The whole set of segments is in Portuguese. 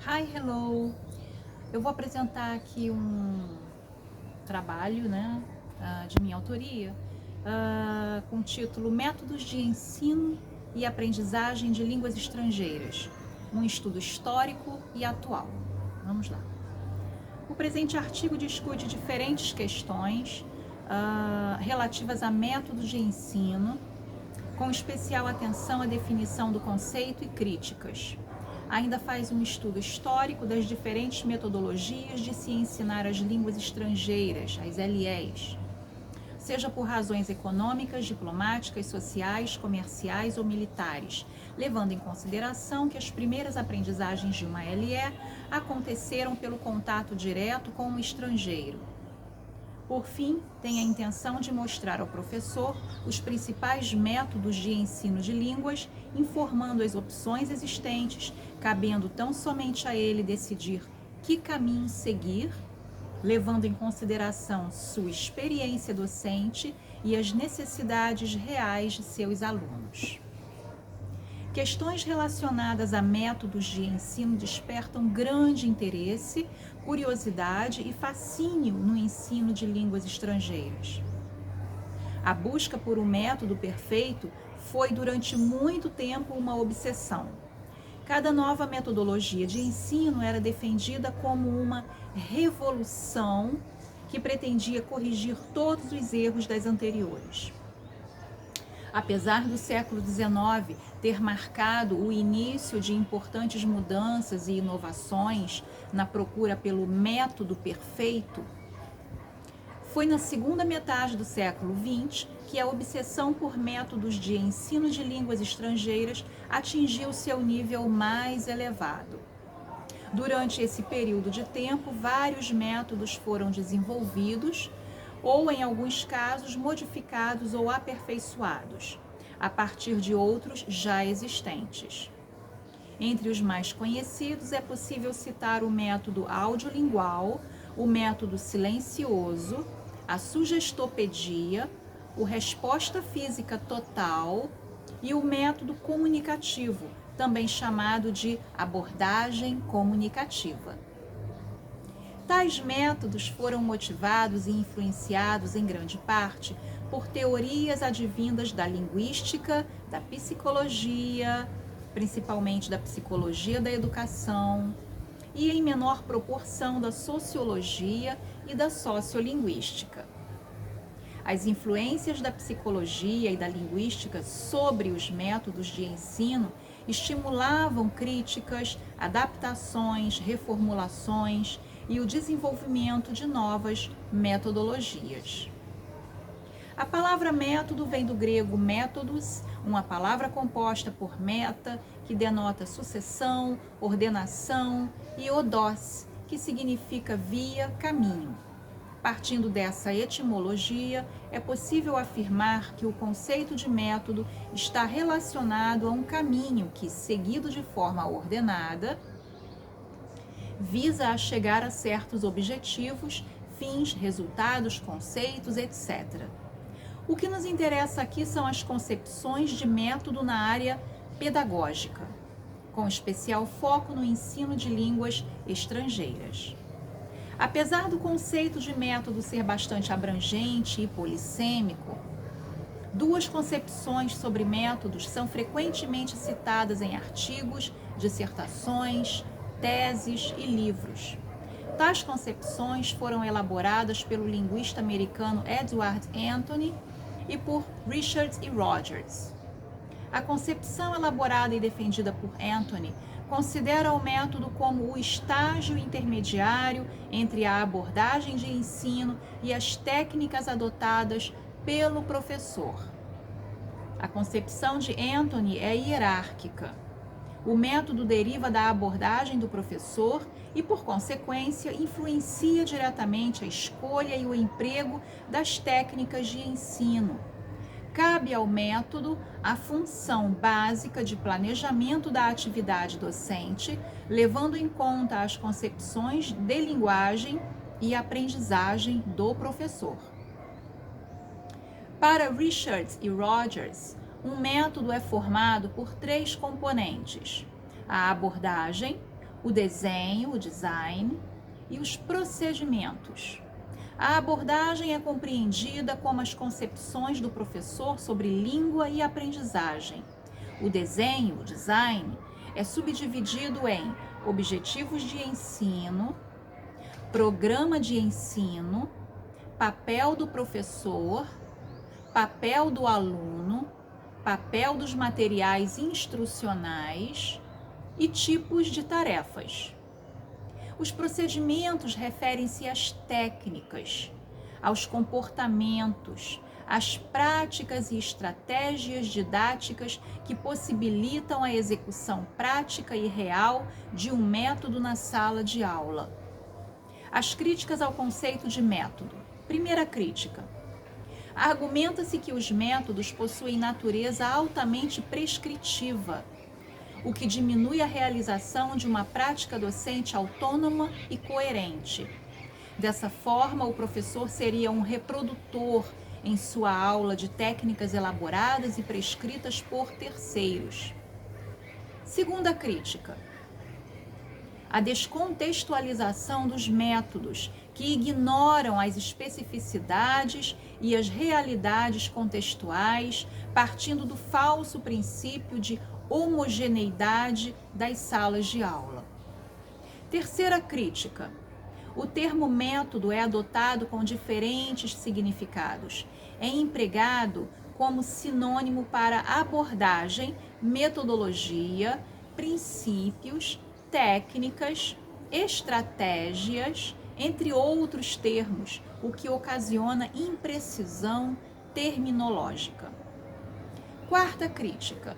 Hi, hello! Eu vou apresentar aqui um trabalho, de minha autoria, com o título Métodos de Ensino e Aprendizagem de Línguas Estrangeiras, um estudo histórico e atual. Vamos lá. O presente artigo discute diferentes questões relativas a métodos de ensino, com especial atenção à definição do conceito e críticas. Ainda faz um estudo histórico das diferentes metodologias de se ensinar as línguas estrangeiras, as LEs, seja por razões econômicas, diplomáticas, sociais, comerciais ou militares, levando em consideração que as primeiras aprendizagens de uma LE aconteceram pelo contato direto com o estrangeiro. Por fim, tem a intenção de mostrar ao professor os principais métodos de ensino de línguas, informando as opções existentes, cabendo tão somente a ele decidir que caminho seguir, levando em consideração sua experiência docente e as necessidades reais de seus alunos. Questões relacionadas a métodos de ensino despertam grande interesse, curiosidade e fascínio no ensino de línguas estrangeiras. A busca por um método perfeito foi durante muito tempo uma obsessão. Cada nova metodologia de ensino era defendida como uma revolução que pretendia corrigir todos os erros das anteriores. Apesar do século XIX ter marcado o início de importantes mudanças e inovações na procura pelo método perfeito, foi na segunda metade do século XX que a obsessão por métodos de ensino de línguas estrangeiras atingiu seu nível mais elevado. Durante esse período de tempo, vários métodos foram desenvolvidos ou, em alguns casos, modificados ou aperfeiçoados, a partir de outros já existentes. Entre os mais conhecidos é possível citar o método audiolingual, o método silencioso, a sugestopedia, o resposta física total e o método comunicativo, também chamado de abordagem comunicativa. Tais métodos foram motivados e influenciados em grande parte por teorias advindas da linguística, da psicologia, principalmente da psicologia da educação, e em menor proporção da sociologia e da sociolinguística. As influências da psicologia e da linguística sobre os métodos de ensino estimulavam críticas, adaptações, reformulações e o desenvolvimento de novas metodologias. A palavra método vem do grego métodos, uma palavra composta por meta, que denota sucessão, ordenação, e odós, que significa via, caminho. Partindo dessa etimologia, é possível afirmar que o conceito de método está relacionado a um caminho que, seguido de forma ordenada, visa a chegar a certos objetivos, fins, resultados, conceitos, etc. O que nos interessa aqui são as concepções de método na área pedagógica, com especial foco no ensino de línguas estrangeiras. Apesar do conceito de método ser bastante abrangente e polissêmico, duas concepções sobre métodos são frequentemente citadas em artigos, dissertações, teses e livros. Tais concepções foram elaboradas pelo linguista americano Edward Anthony e por Richards e Rogers. A concepção elaborada e defendida por Anthony considera o método como o estágio intermediário entre a abordagem de ensino e as técnicas adotadas pelo professor. A concepção de Anthony é hierárquica. O método deriva da abordagem do professor e, por consequência, influencia diretamente a escolha e o emprego das técnicas de ensino. Cabe ao método a função básica de planejamento da atividade docente, levando em conta as concepções de linguagem e aprendizagem do professor. Para Richards e Rogers, um método é formado por três componentes: a abordagem, o desenho, o design e os procedimentos. A abordagem é compreendida como as concepções do professor sobre língua e aprendizagem. O desenho, o design, é subdividido em objetivos de ensino, programa de ensino, papel do professor, papel do aluno, papel dos materiais instrucionais e tipos de tarefas. Os procedimentos referem-se às técnicas, aos comportamentos, às práticas e estratégias didáticas que possibilitam a execução prática e real de um método na sala de aula. As críticas ao conceito de método. Primeira crítica. Argumenta-se que os métodos possuem natureza altamente prescritiva, o que diminui a realização de uma prática docente autônoma e coerente. Dessa forma, o professor seria um reprodutor em sua aula de técnicas elaboradas e prescritas por terceiros. Segunda crítica. A descontextualização dos métodos, que ignoram as especificidades e as realidades contextuais, partindo do falso princípio de homogeneidade das salas de aula. Terceira crítica. O termo método é adotado com diferentes significados. É empregado como sinônimo para abordagem, metodologia, princípios, técnicas, estratégias, entre outros termos, o que ocasiona imprecisão terminológica. Quarta crítica.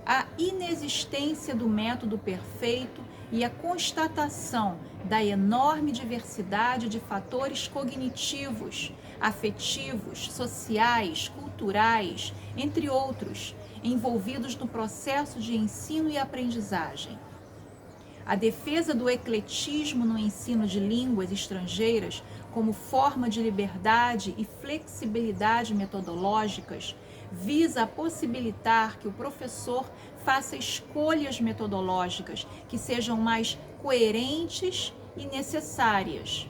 A inexistência do método perfeito e a constatação da enorme diversidade de fatores cognitivos, afetivos, sociais, culturais, entre outros, envolvidos no processo de ensino e aprendizagem. A defesa do ecletismo no ensino de línguas estrangeiras como forma de liberdade e flexibilidade metodológicas visa possibilitar que o professor faça escolhas metodológicas que sejam mais coerentes e necessárias,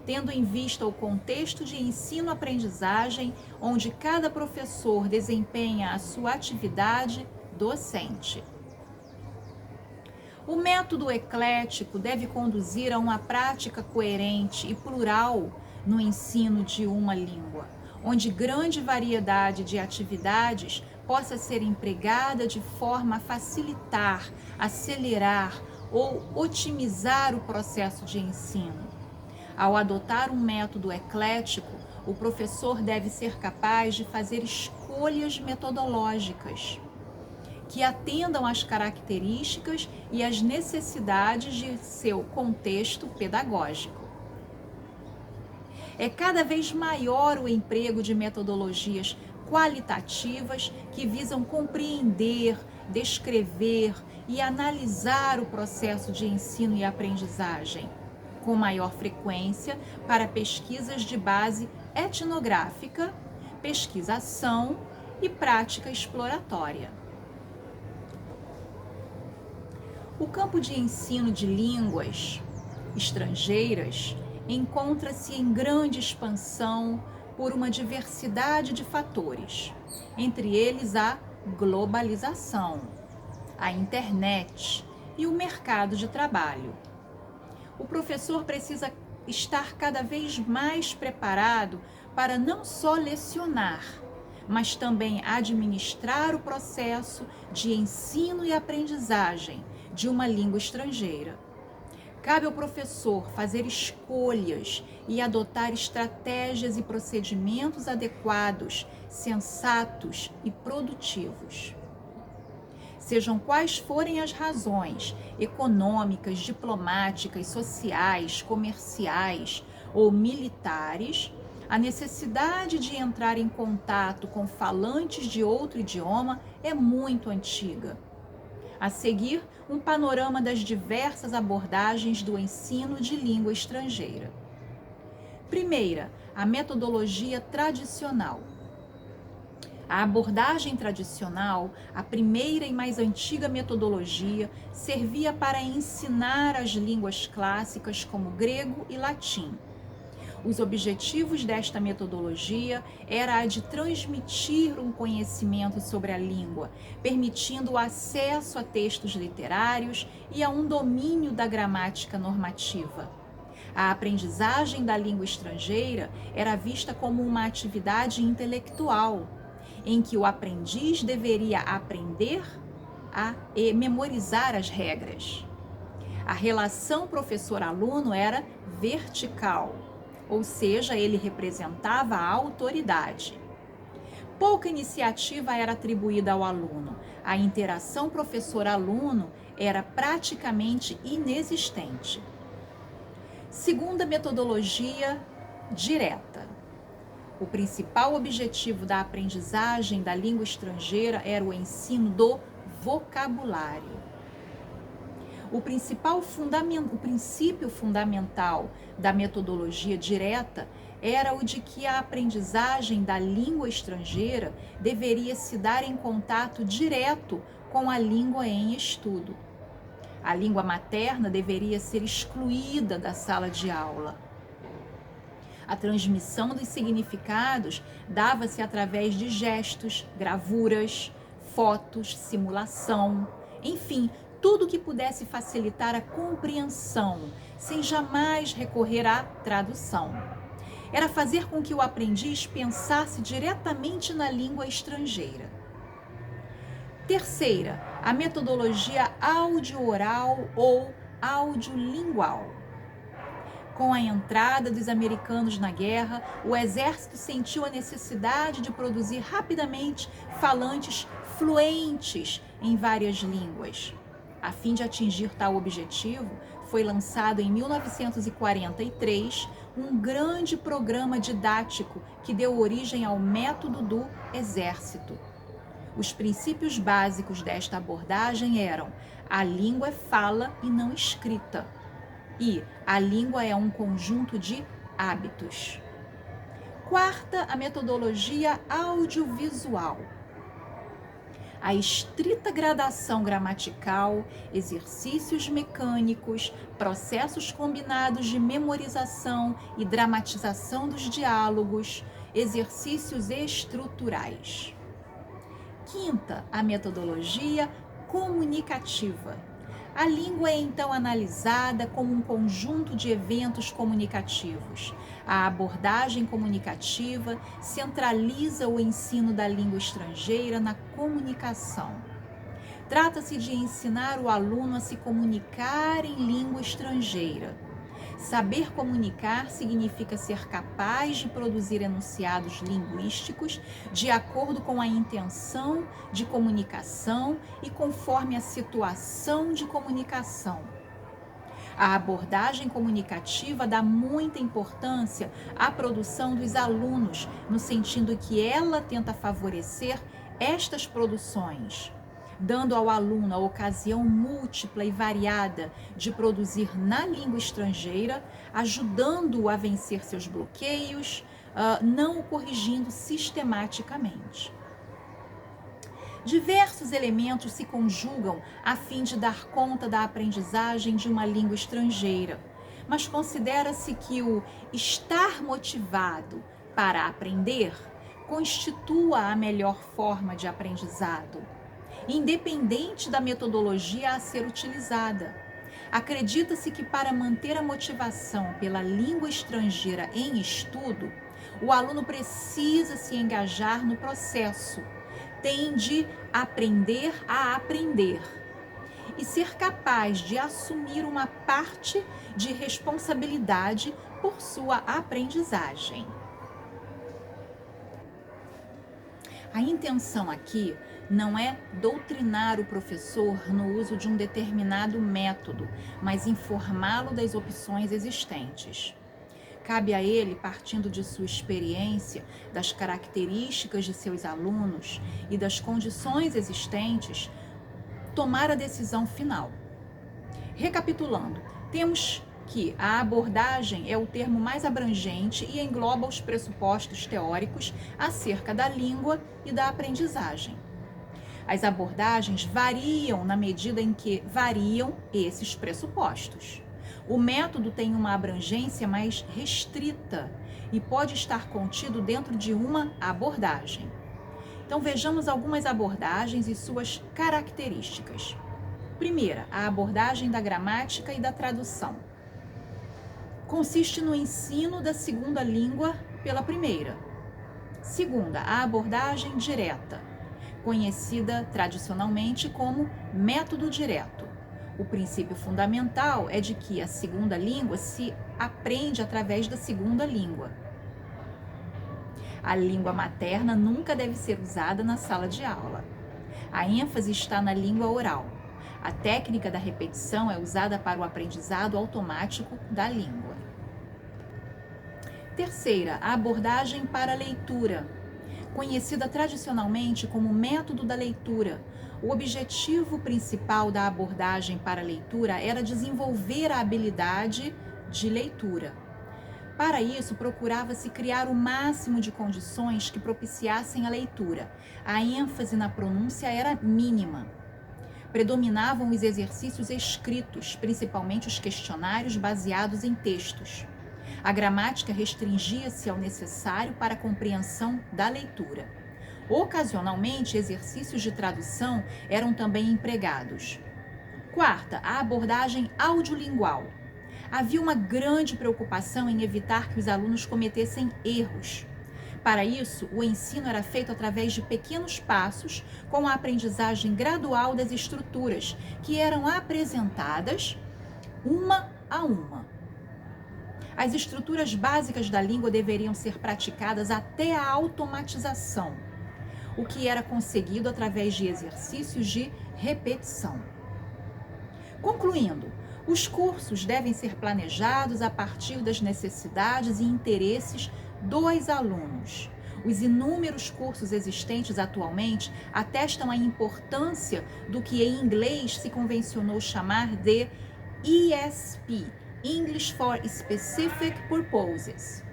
tendo em vista o contexto de ensino-aprendizagem onde cada professor desempenha a sua atividade docente. O método eclético deve conduzir a uma prática coerente e plural no ensino de uma língua, onde grande variedade de atividades possa ser empregada de forma a facilitar, acelerar ou otimizar o processo de ensino. Ao adotar um método eclético, o professor deve ser capaz de fazer escolhas metodológicas que atendam às características e às necessidades de seu contexto pedagógico. É cada vez maior o emprego de metodologias qualitativas que visam compreender, descrever e analisar o processo de ensino e aprendizagem, com maior frequência para pesquisas de base etnográfica, pesquisação e prática exploratória. O campo de ensino de línguas estrangeiras encontra-se em grande expansão por uma diversidade de fatores, entre eles a globalização, a internet e o mercado de trabalho. O professor precisa estar cada vez mais preparado para não só lecionar, mas também administrar o processo de ensino e aprendizagem de uma língua estrangeira. Cabe ao professor fazer escolhas e adotar estratégias e procedimentos adequados, sensatos e produtivos. Sejam quais forem as razões econômicas, diplomáticas, sociais, comerciais ou militares, a necessidade de entrar em contato com falantes de outro idioma é muito antiga. A seguir, um panorama das diversas abordagens do ensino de língua estrangeira. Primeira, a metodologia tradicional. A abordagem tradicional, a primeira e mais antiga metodologia, servia para ensinar as línguas clássicas como grego e latim. Os objetivos desta metodologia era a de transmitir um conhecimento sobre a língua, permitindo o acesso a textos literários e a um domínio da gramática normativa. A aprendizagem da língua estrangeira era vista como uma atividade intelectual, em que o aprendiz deveria aprender e memorizar as regras. A relação professor-aluno era vertical, ou seja, ele representava a autoridade. Pouca iniciativa era atribuída ao aluno. A interação professor-aluno era praticamente inexistente. Segunda metodologia, direta. O principal objetivo da aprendizagem da língua estrangeira era o ensino do vocabulário. O princípio fundamental da metodologia direta era o de que a aprendizagem da língua estrangeira deveria se dar em contato direto com a língua em estudo. A língua materna deveria ser excluída da sala de aula. A transmissão dos significados dava-se através de gestos, gravuras, fotos, simulação, enfim, tudo que pudesse facilitar a compreensão, sem jamais recorrer à tradução. Era fazer com que o aprendiz pensasse diretamente na língua estrangeira. Terceira, a metodologia audio-oral ou audiolingual. Com a entrada dos americanos na guerra, o exército sentiu a necessidade de produzir rapidamente falantes fluentes em várias línguas. A fim de atingir tal objetivo, foi lançado em 1943 um grande programa didático que deu origem ao método do exército. Os princípios básicos desta abordagem eram: a língua é fala e não escrita, e a língua é um conjunto de hábitos. Quarta, a metodologia audiovisual. A estrita gradação gramatical, exercícios mecânicos, processos combinados de memorização e dramatização dos diálogos, exercícios estruturais. Quinta, a metodologia comunicativa. A língua é então analisada como um conjunto de eventos comunicativos. A abordagem comunicativa centraliza o ensino da língua estrangeira na comunicação. Trata-se de ensinar o aluno a se comunicar em língua estrangeira. Saber comunicar significa ser capaz de produzir enunciados linguísticos de acordo com a intenção de comunicação e conforme a situação de comunicação. A abordagem comunicativa dá muita importância à produção dos alunos, no sentido que ela tenta favorecer estas produções, dando ao aluno a ocasião múltipla e variada de produzir na língua estrangeira, ajudando-o a vencer seus bloqueios, não o corrigindo sistematicamente. Diversos elementos se conjugam a fim de dar conta da aprendizagem de uma língua estrangeira, mas considera-se que o estar motivado para aprender constitua a melhor forma de aprendizado, independente da metodologia a ser utilizada. Acredita-se que para manter a motivação pela língua estrangeira em estudo, o aluno precisa se engajar no processo, tem de aprender a aprender e ser capaz de assumir uma parte de responsabilidade por sua aprendizagem. A intenção aqui não é doutrinar o professor no uso de um determinado método, mas informá-lo das opções existentes. Cabe a ele, partindo de sua experiência, das características de seus alunos e das condições existentes, tomar a decisão final. Recapitulando, temos que a abordagem é o termo mais abrangente e engloba os pressupostos teóricos acerca da língua e da aprendizagem. As abordagens variam na medida em que variam esses pressupostos. O método tem uma abrangência mais restrita e pode estar contido dentro de uma abordagem. Então vejamos algumas abordagens e suas características. Primeira, a abordagem da gramática e da tradução. Consiste no ensino da segunda língua pela primeira. Segunda, a abordagem direta, conhecida tradicionalmente como método direto. O princípio fundamental é de que a segunda língua se aprende através da segunda língua. A língua materna nunca deve ser usada na sala de aula. A ênfase está na língua oral. A técnica da repetição é usada para o aprendizado automático da língua. Terceira, a abordagem para a leitura, conhecida tradicionalmente como método da leitura. O objetivo principal da abordagem para a leitura era desenvolver a habilidade de leitura. Para isso, procurava-se criar o máximo de condições que propiciassem a leitura. A ênfase na pronúncia era mínima. Predominavam os exercícios escritos, principalmente os questionários baseados em textos. A gramática restringia-se ao necessário para a compreensão da leitura. Ocasionalmente, exercícios de tradução eram também empregados. Quarta, a abordagem audiolingual. Havia uma grande preocupação em evitar que os alunos cometessem erros. Para isso, o ensino era feito através de pequenos passos, com a aprendizagem gradual das estruturas, que eram apresentadas uma a uma. As estruturas básicas da língua deveriam ser praticadas até a automatização, o que era conseguido através de exercícios de repetição. Concluindo, os cursos devem ser planejados a partir das necessidades e interesses dos alunos. Os inúmeros cursos existentes atualmente atestam a importância do que em inglês se convencionou chamar de ESP, English for Specific Purposes.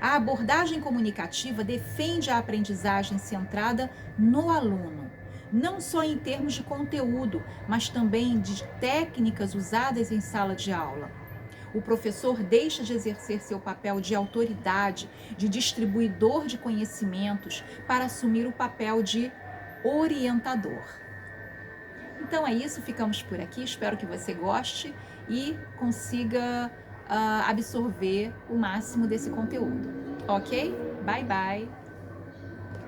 A abordagem comunicativa defende a aprendizagem centrada no aluno, não só em termos de conteúdo, mas também de técnicas usadas em sala de aula. O professor deixa de exercer seu papel de autoridade, de distribuidor de conhecimentos, para assumir o papel de orientador. Então é isso, ficamos por aqui. Espero que você goste e consiga absorver o máximo desse conteúdo. Ok? Bye, bye!